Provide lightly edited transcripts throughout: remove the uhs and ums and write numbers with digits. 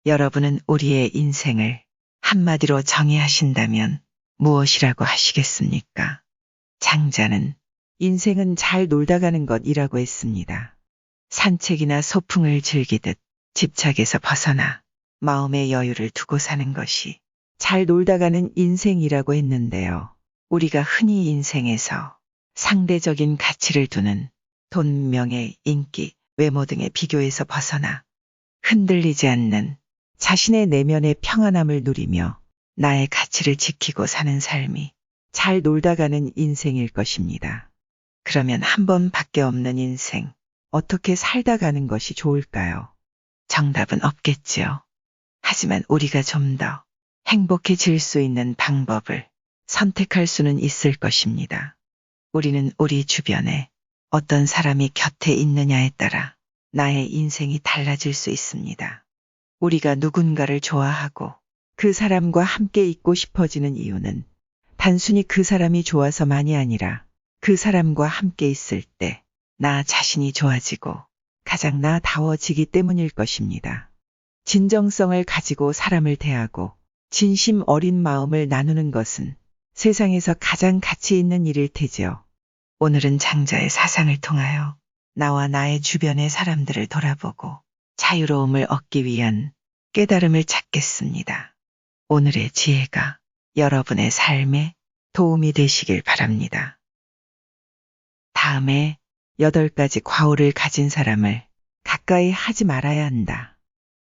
여러분은 우리의 인생을 한마디로 정의하신다면 무엇이라고 하시겠습니까? 장자는 인생은 잘 놀다 가는 것이라고 했습니다. 산책이나 소풍을 즐기듯 집착에서 벗어나 마음의 여유를 두고 사는 것이 잘 놀다 가는 인생이라고 했는데요. 우리가 흔히 인생에서 상대적인 가치를 두는 돈, 명예, 인기, 외모 등의 비교에서 벗어나 흔들리지 않는 자신의 내면의 평안함을 누리며 나의 가치를 지키고 사는 삶이 잘 놀다 가는 인생일 것입니다. 그러면 한 번밖에 없는 인생, 어떻게 살다 가는 것이 좋을까요? 정답은 없겠지요. 하지만 우리가 좀 더 행복해질 수 있는 방법을 선택할 수는 있을 것입니다. 우리는 우리 주변에 어떤 사람이 곁에 있느냐에 따라 나의 인생이 달라질 수 있습니다. 우리가 누군가를 좋아하고 그 사람과 함께 있고 싶어지는 이유는 단순히 그 사람이 좋아서만이 아니라 그 사람과 함께 있을 때 나 자신이 좋아지고 가장 나다워지기 때문일 것입니다. 진정성을 가지고 사람을 대하고 진심 어린 마음을 나누는 것은 세상에서 가장 가치 있는 일일 테지요. 오늘은 장자의 사상을 통하여 나와 나의 주변의 사람들을 돌아보고 자유로움을 얻기 위한 깨달음을 찾겠습니다. 오늘의 지혜가 여러분의 삶에 도움이 되시길 바랍니다. 다음에 8가지 과오를 가진 사람을 가까이 하지 말아야 한다.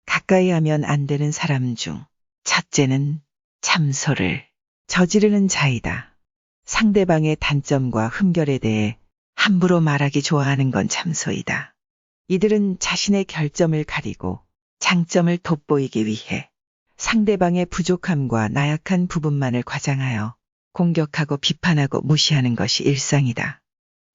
가까이 하면 안 되는 사람 중 첫째는 참소를 저지르는 자이다. 상대방의 단점과 흠결에 대해 함부로 말하기 좋아하는 건 참소이다. 이들은 자신의 결점을 가리고 장점을 돋보이기 위해 상대방의 부족함과 나약한 부분만을 과장하여 공격하고 비판하고 무시하는 것이 일상이다.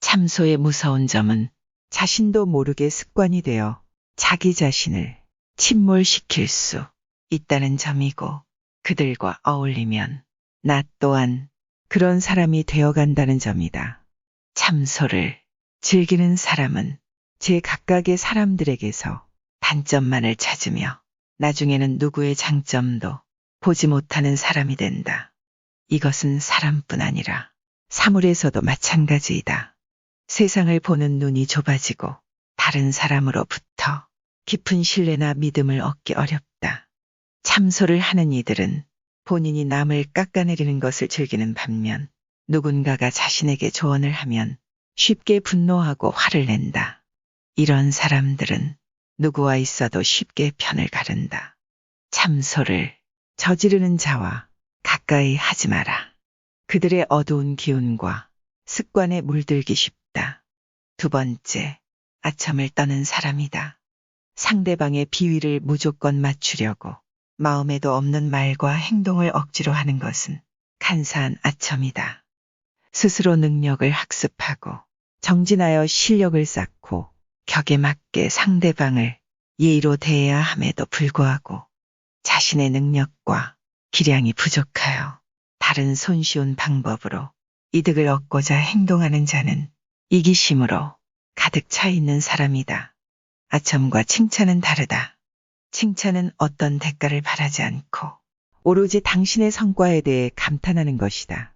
참소의 무서운 점은 자신도 모르게 습관이 되어 자기 자신을 침몰시킬 수 있다는 점이고 그들과 어울리면 나 또한 그런 사람이 되어간다는 점이다. 참소를 즐기는 사람은 제각각의 사람들에게서 단점만을 찾으며 나중에는 누구의 장점도 보지 못하는 사람이 된다. 이것은 사람뿐 아니라 사물에서도 마찬가지이다. 세상을 보는 눈이 좁아지고 다른 사람으로부터 깊은 신뢰나 믿음을 얻기 어렵다. 참소를 하는 이들은 본인이 남을 깎아내리는 것을 즐기는 반면 누군가가 자신에게 조언을 하면 쉽게 분노하고 화를 낸다. 이런 사람들은 누구와 있어도 쉽게 편을 가른다. 참소를 저지르는 자와 가까이 하지 마라. 그들의 어두운 기운과 습관에 물들기 쉽다. 두 번째, 아첨을 떠는 사람이다. 상대방의 비위를 무조건 맞추려고 마음에도 없는 말과 행동을 억지로 하는 것은 간사한 아첨이다. 스스로 능력을 학습하고 정진하여 실력을 쌓고 격에 맞게 상대방을 예의로 대해야 함에도 불구하고 자신의 능력과 기량이 부족하여 다른 손쉬운 방법으로 이득을 얻고자 행동하는 자는 이기심으로 가득 차 있는 사람이다. 아첨과 칭찬은 다르다. 칭찬은 어떤 대가를 바라지 않고 오로지 당신의 성과에 대해 감탄하는 것이다.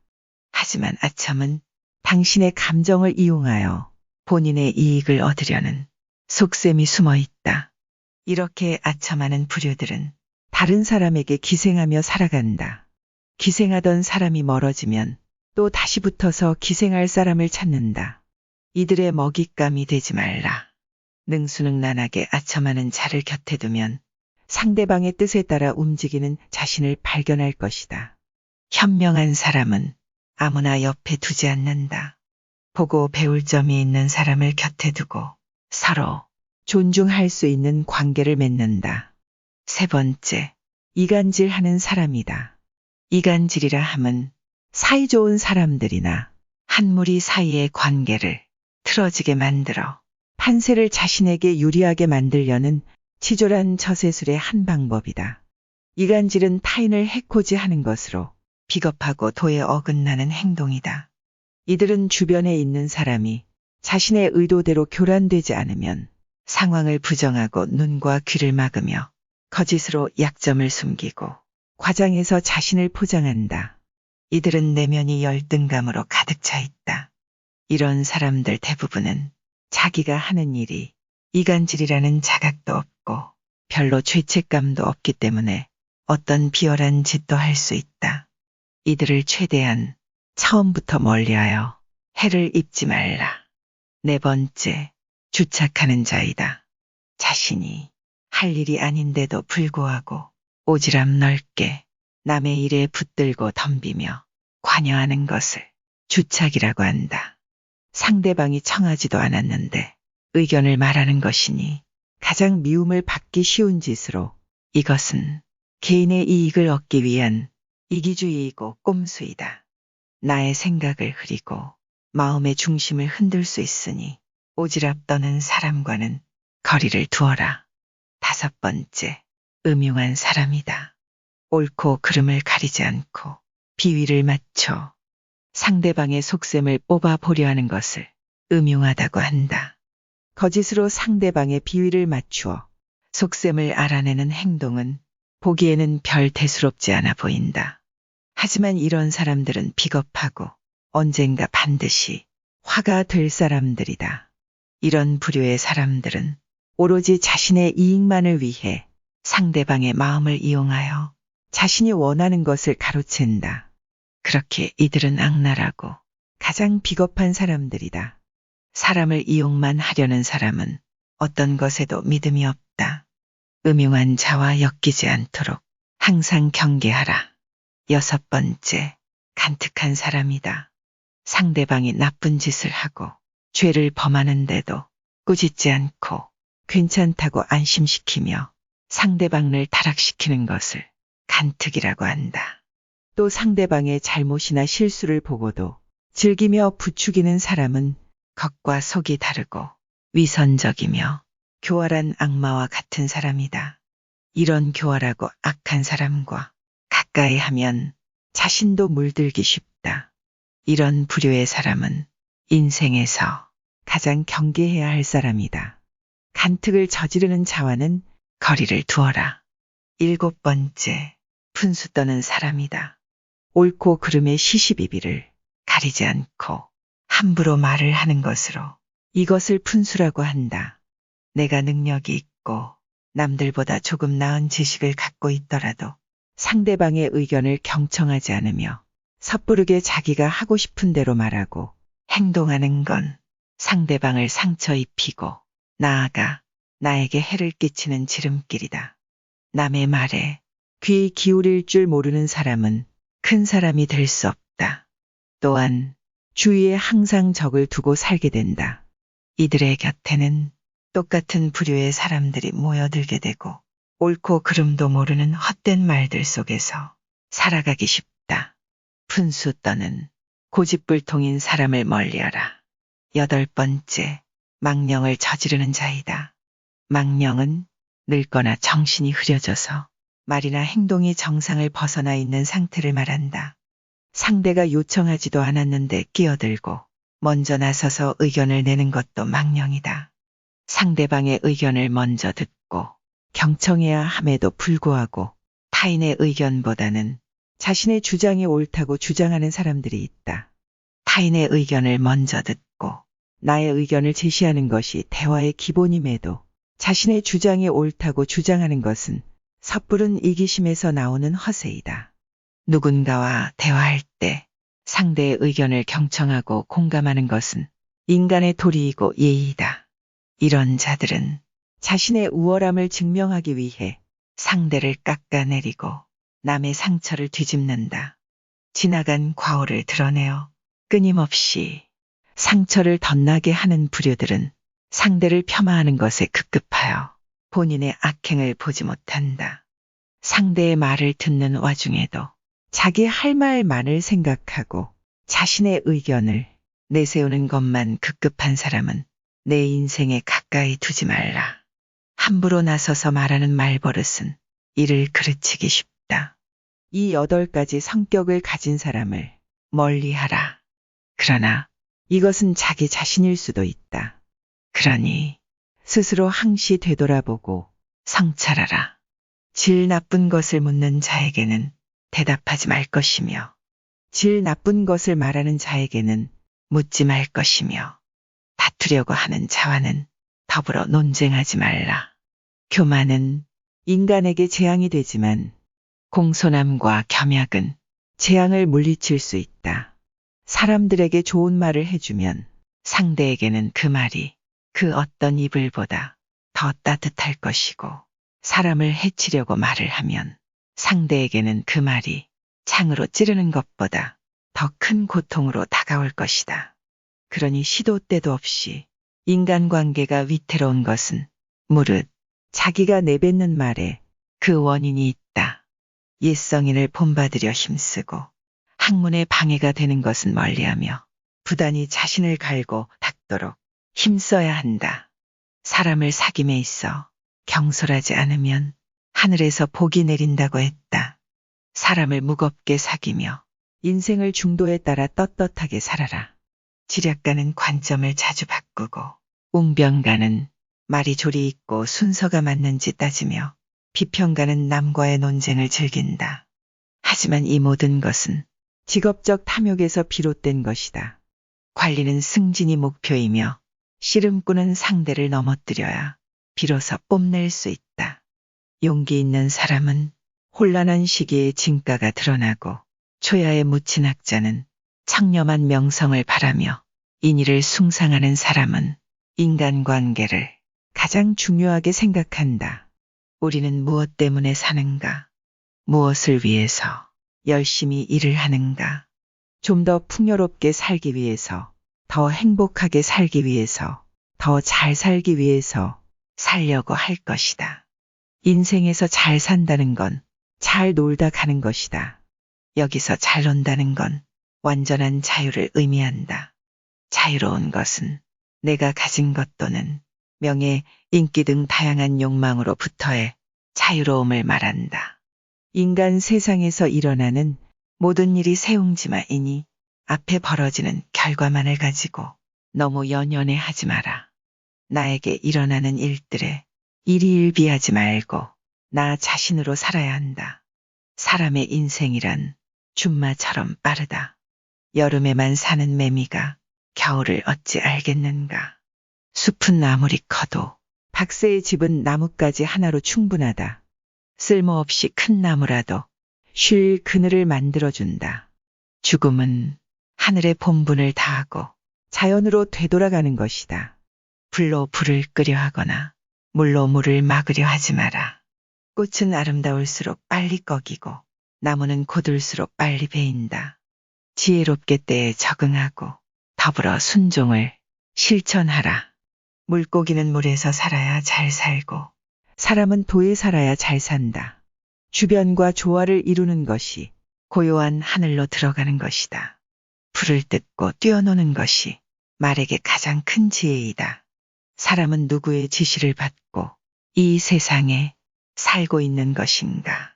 하지만 아첨은 당신의 감정을 이용하여 본인의 이익을 얻으려는 속셈이 숨어 있다. 이렇게 아첨하는 부류들은 다른 사람에게 기생하며 살아간다. 기생하던 사람이 멀어지면 또 다시 붙어서 기생할 사람을 찾는다. 이들의 먹잇감이 되지 말라. 능수능란하게 아첨하는 자를 곁에 두면 상대방의 뜻에 따라 움직이는 자신을 발견할 것이다. 현명한 사람은 아무나 옆에 두지 않는다. 보고 배울 점이 있는 사람을 곁에 두고 서로 존중할 수 있는 관계를 맺는다. 세 번째, 이간질하는 사람이다. 이간질이라 함은 사이좋은 사람들이나 한 무리 사이의 관계를 틀어지게 만들어 판세를 자신에게 유리하게 만들려는 치졸한 처세술의 한 방법이다. 이간질은 타인을 해코지 하는 것으로 비겁하고 도에 어긋나는 행동이다. 이들은 주변에 있는 사람이 자신의 의도대로 교란되지 않으면 상황을 부정하고 눈과 귀를 막으며 거짓으로 약점을 숨기고 과장해서 자신을 포장한다. 이들은 내면이 열등감으로 가득 차 있다. 이런 사람들 대부분은 자기가 하는 일이 이간질이라는 자각도 없고 별로 죄책감도 없기 때문에 어떤 비열한 짓도 할 수 있다. 이들을 최대한 처음부터 멀리하여 해를 입지 말라. 네 번째, 주착하는 자이다. 자신이 할 일이 아닌데도 불구하고 오지랖 넓게 남의 일에 붙들고 덤비며 관여하는 것을 주착이라고 한다. 상대방이 청하지도 않았는데 의견을 말하는 것이니 가장 미움을 받기 쉬운 짓으로 이것은 개인의 이익을 얻기 위한 이기주의이고 꼼수이다. 나의 생각을 흐리고 마음의 중심을 흔들 수 있으니 오지랖 떠는 사람과는 거리를 두어라. 다섯 번째, 음흉한 사람이다. 옳고 그름을 가리지 않고 비위를 맞춰 상대방의 속셈을 뽑아 보려 하는 것을 음흉하다고 한다. 거짓으로 상대방의 비위를 맞추어 속셈을 알아내는 행동은 보기에는 별 대수롭지 않아 보인다. 하지만 이런 사람들은 비겁하고 언젠가 반드시 화가 될 사람들이다. 이런 부류의 사람들은 오로지 자신의 이익만을 위해 상대방의 마음을 이용하여 자신이 원하는 것을 가로챈다. 그렇게 이들은 악랄하고 가장 비겁한 사람들이다. 사람을 이용만 하려는 사람은 어떤 것에도 믿음이 없다. 음흉한 자와 엮이지 않도록 항상 경계하라. 여섯 번째, 간특한 사람이다. 상대방이 나쁜 짓을 하고 죄를 범하는데도 꾸짖지 않고 괜찮다고 안심시키며 상대방을 타락시키는 것을 간특이라고 한다. 또 상대방의 잘못이나 실수를 보고도 즐기며 부추기는 사람은 겉과 속이 다르고 위선적이며 교활한 악마와 같은 사람이다. 이런 교활하고 악한 사람과 가까이 하면 자신도 물들기 쉽다. 이런 부류의 사람은 인생에서 가장 경계해야 할 사람이다. 간특을 저지르는 자와는 거리를 두어라. 일곱 번째, 푼수 떠는 사람이다. 옳고 그름의 시시비비를 가리지 않고 함부로 말을 하는 것으로 이것을 푼수라고 한다. 내가 능력이 있고 남들보다 조금 나은 지식을 갖고 있더라도 상대방의 의견을 경청하지 않으며 섣부르게 자기가 하고 싶은 대로 말하고 행동하는 건 상대방을 상처 입히고 나아가 나에게 해를 끼치는 지름길이다. 남의 말에 귀 기울일 줄 모르는 사람은 큰 사람이 될 수 없다. 또한 주위에 항상 적을 두고 살게 된다. 이들의 곁에는 똑같은 부류의 사람들이 모여들게 되고 옳고 그름도 모르는 헛된 말들 속에서 살아가기 쉽다. 푼수 떠는 고집불통인 사람을 멀리하라. 여덟 번째, 망령을 저지르는 자이다. 망령은 늙거나 정신이 흐려져서 말이나 행동이 정상을 벗어나 있는 상태를 말한다. 상대가 요청하지도 않았는데 끼어들고 먼저 나서서 의견을 내는 것도 망령이다. 상대방의 의견을 먼저 듣고 경청해야 함에도 불구하고 타인의 의견보다는 자신의 주장이 옳다고 주장하는 사람들이 있다. 타인의 의견을 먼저 듣고 나의 의견을 제시하는 것이 대화의 기본임에도 자신의 주장이 옳다고 주장하는 것은 섣부른 이기심에서 나오는 허세이다. 누군가와 대화할 때 상대의 의견을 경청하고 공감하는 것은 인간의 도리이고 예의이다. 이런 자들은 자신의 우월함을 증명하기 위해 상대를 깎아내리고 남의 상처를 뒤집는다. 지나간 과오를 드러내어 끊임없이 상처를 덧나게 하는 부류들은 상대를 폄하하는 것에 급급하여 본인의 악행을 보지 못한다. 상대의 말을 듣는 와중에도 자기 할 말만을 생각하고 자신의 의견을 내세우는 것만 급급한 사람은 내 인생에 가까이 두지 말라. 함부로 나서서 말하는 말버릇은 이를 그르치기 쉽다. 이 8가지 성격을 가진 사람을 멀리하라. 그러나 이것은 자기 자신일 수도 있다. 그러니 스스로 항시 되돌아보고 성찰하라. 질 나쁜 것을 묻는 자에게는 대답하지 말 것이며 질 나쁜 것을 말하는 자에게는 묻지 말 것이며 다투려고 하는 자와는 더불어 논쟁하지 말라. 교만은 인간에게 재앙이 되지만 공손함과 겸약은 재앙을 물리칠 수 있다. 사람들에게 좋은 말을 해주면 상대에게는 그 말이 그 어떤 이불보다 더 따뜻할 것이고 사람을 해치려고 말을 하면 상대에게는 그 말이 창으로 찌르는 것보다 더 큰 고통으로 다가올 것이다. 그러니 시도 때도 없이 인간관계가 위태로운 것은 무릇 자기가 내뱉는 말에 그 원인이 있다. 옛성인을 본받으려 힘쓰고 학문에 방해가 되는 것은 멀리하며 부단히 자신을 갈고 닦도록 힘써야 한다. 사람을 사귐에 있어 경솔하지 않으면 하늘에서 복이 내린다고 했다. 사람을 무겁게 사귀며 인생을 중도에 따라 떳떳하게 살아라. 지략가는 관점을 자주 바꾸고 웅변가는 말이 조리 있고 순서가 맞는지 따지며 비평가는 남과의 논쟁을 즐긴다. 하지만 이 모든 것은 직업적 탐욕에서 비롯된 것이다. 관리는 승진이 목표이며 씨름꾼은 상대를 넘어뜨려야 비로소 뽐낼 수 있다. 용기 있는 사람은 혼란한 시기에 진가가 드러나고 초야에 묻힌 학자는 청렴한 명성을 바라며 인의를 숭상하는 사람은 인간관계를 가장 중요하게 생각한다. 우리는 무엇 때문에 사는가? 무엇을 위해서 열심히 일을 하는가? 좀 더 풍요롭게 살기 위해서, 더 행복하게 살기 위해서, 더 잘 살기 위해서 살려고 할 것이다. 인생에서 잘 산다는 건 잘 놀다 가는 것이다. 여기서 잘 논다는 건 완전한 자유를 의미한다. 자유로운 것은 내가 가진 것 또는 명예, 인기 등 다양한 욕망으로부터의 자유로움을 말한다. 인간 세상에서 일어나는 모든 일이 세웅지마이니 앞에 벌어지는 결과만을 가지고 너무 연연해하지 마라. 나에게 일어나는 일들에 일희일비하지 말고 나 자신으로 살아야 한다. 사람의 인생이란 준마처럼 빠르다. 여름에만 사는 매미가 겨울을 어찌 알겠는가. 숲은 아무리 커도 박새의 집은 나뭇가지 하나로 충분하다. 쓸모없이 큰 나무라도 쉴 그늘을 만들어준다. 죽음은 하늘의 본분을 다하고 자연으로 되돌아가는 것이다. 불로 불을 끄려 하거나 물로 물을 막으려 하지 마라. 꽃은 아름다울수록 빨리 꺼기고 나무는 고들수록 빨리 베인다. 지혜롭게 때에 적응하고 더불어 순종을 실천하라. 물고기는 물에서 살아야 잘 살고 사람은 도에 살아야 잘 산다. 주변과 조화를 이루는 것이 고요한 하늘로 들어가는 것이다. 풀을 뜯고 뛰어노는 것이 말에게 가장 큰 지혜이다. 사람은 누구의 지시를 받고 이 세상에 살고 있는 것인가.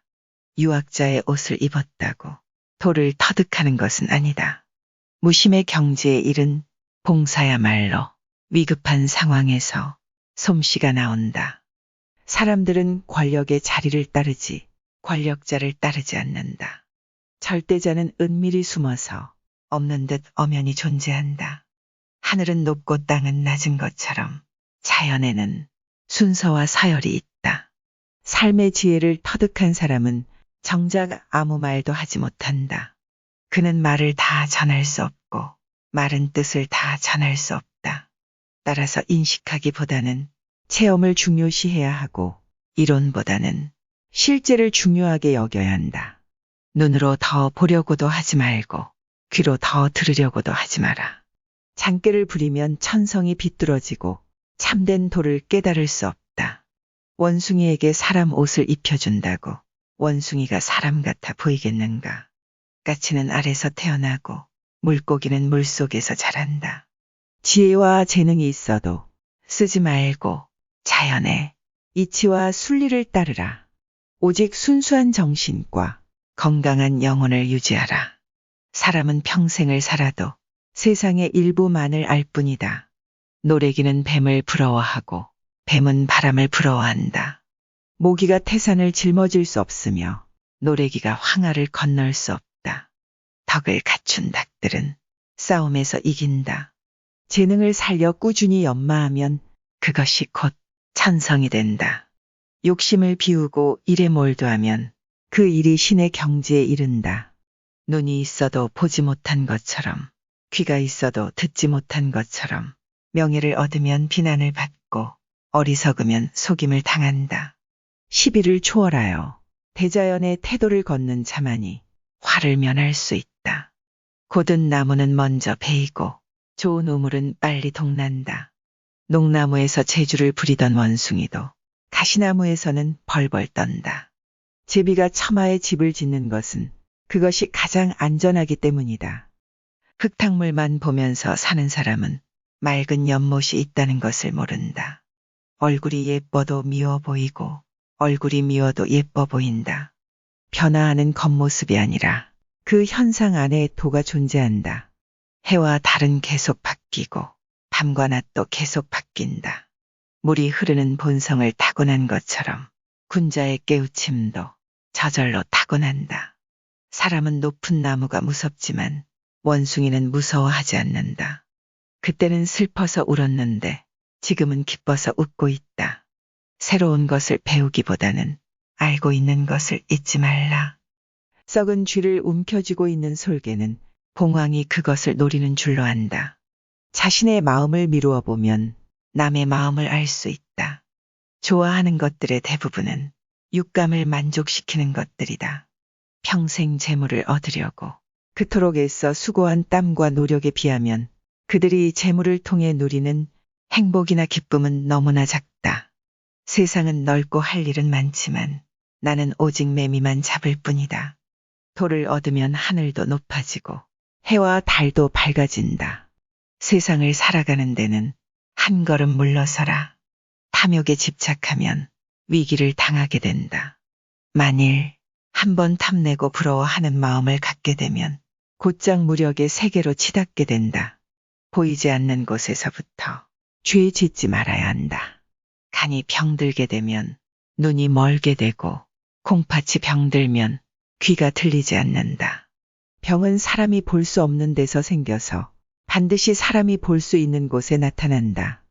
유학자의 옷을 입었다고 돌을 터득하는 것은 아니다. 무심의 경지에 이른 봉사야말로 위급한 상황에서 솜씨가 나온다. 사람들은 권력의 자리를 따르지 권력자를 따르지 않는다. 절대자는 은밀히 숨어서 없는 듯 엄연히 존재한다. 하늘은 높고 땅은 낮은 것처럼 자연에는 순서와 서열이 있다. 삶의 지혜를 터득한 사람은 정작 아무 말도 하지 못한다. 그는 말을 다 전할 수 없고 말은 뜻을 다 전할 수 없다. 따라서 인식하기보다는 체험을 중요시해야 하고 이론보다는 실제를 중요하게 여겨야 한다. 눈으로 더 보려고도 하지 말고 귀로 더 들으려고도 하지 마라. 장깨를 부리면 천성이 비뚤어지고 참된 도를 깨달을 수 없다. 원숭이에게 사람 옷을 입혀준다고 원숭이가 사람 같아 보이겠는가. 까치는 알에서 태어나고 물고기는 물속에서 자란다. 지혜와 재능이 있어도 쓰지 말고 자연의 이치와 순리를 따르라. 오직 순수한 정신과 건강한 영혼을 유지하라. 사람은 평생을 살아도 세상의 일부만을 알 뿐이다. 노래기는 뱀을 부러워하고 뱀은 바람을 부러워한다. 모기가 태산을 짊어질 수 없으며 노래기가 황하를 건널 수 없다. 덕을 갖춘 닭들은 싸움에서 이긴다. 재능을 살려 꾸준히 연마하면 그것이 곧 천성이 된다. 욕심을 비우고 일에 몰두하면 그 일이 신의 경지에 이른다. 눈이 있어도 보지 못한 것처럼, 귀가 있어도 듣지 못한 것처럼, 명예를 얻으면 비난을 받고 어리석으면 속임을 당한다. 시비를 초월하여 대자연의 태도를 걷는 자만이 화를 면할 수 있다. 고든 나무는 먼저 베이고 좋은 우물은 빨리 동난다. 녹나무에서 재주를 부리던 원숭이도 가시나무에서는 벌벌 떤다. 제비가 처마에 집을 짓는 것은 그것이 가장 안전하기 때문이다. 흙탕물만 보면서 사는 사람은 맑은 연못이 있다는 것을 모른다. 얼굴이 예뻐도 미워 보이고 얼굴이 미워도 예뻐 보인다. 변화하는 겉모습이 아니라 그 현상 안에 도가 존재한다. 해와 달은 계속 바뀌고 밤과 낮도 계속 바뀐다. 물이 흐르는 본성을 타고난 것처럼 군자의 깨우침도 저절로 타고난다. 사람은 높은 나무가 무섭지만 원숭이는 무서워하지 않는다. 그때는 슬퍼서 울었는데 지금은 기뻐서 웃고 있다. 새로운 것을 배우기보다는 알고 있는 것을 잊지 말라. 썩은 쥐를 움켜쥐고 있는 솔개는 봉황이 그것을 노리는 줄로 안다. 자신의 마음을 미루어 보면 남의 마음을 알 수 있다. 좋아하는 것들의 대부분은 육감을 만족시키는 것들이다. 평생 재물을 얻으려고 그토록 애써 수고한 땀과 노력에 비하면 그들이 재물을 통해 누리는 행복이나 기쁨은 너무나 작다. 세상은 넓고 할 일은 많지만 나는 오직 매미만 잡을 뿐이다. 돌을 얻으면 하늘도 높아지고 해와 달도 밝아진다. 세상을 살아가는 데는 한 걸음 물러서라. 탐욕에 집착하면 위기를 당하게 된다. 만일 한번 탐내고 부러워하는 마음을 갖게 되면 곧장 무력의 세계로 치닫게 된다. 보이지 않는 곳에서부터 죄 짓지 말아야 한다. 간이 병들게 되면 눈이 멀게 되고 콩팥이 병들면 귀가 들리지 않는다. 병은 사람이 볼 수 없는 데서 생겨서 반드시 사람이 볼 수 있는 곳에 나타난다.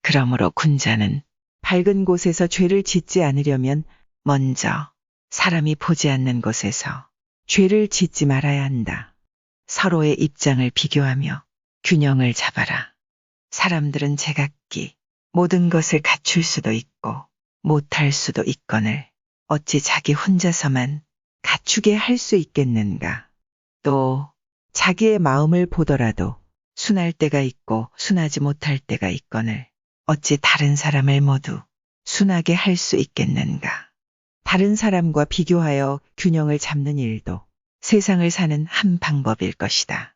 그러므로 군자는 밝은 곳에서 죄를 짓지 않으려면 먼저 사람이 보지 않는 곳에서 죄를 짓지 말아야 한다. 서로의 입장을 비교하며 균형을 잡아라. 사람들은 제각기 모든 것을 갖출 수도 있고 못할 수도 있거늘 어찌 자기 혼자서만 갖추게 할 수 있겠는가. 또 자기의 마음을 보더라도 순할 때가 있고 순하지 못할 때가 있거늘 어찌 다른 사람을 모두 순하게 할 수 있겠는가. 다른 사람과 비교하여 균형을 잡는 일도 세상을 사는 한 방법일 것이다.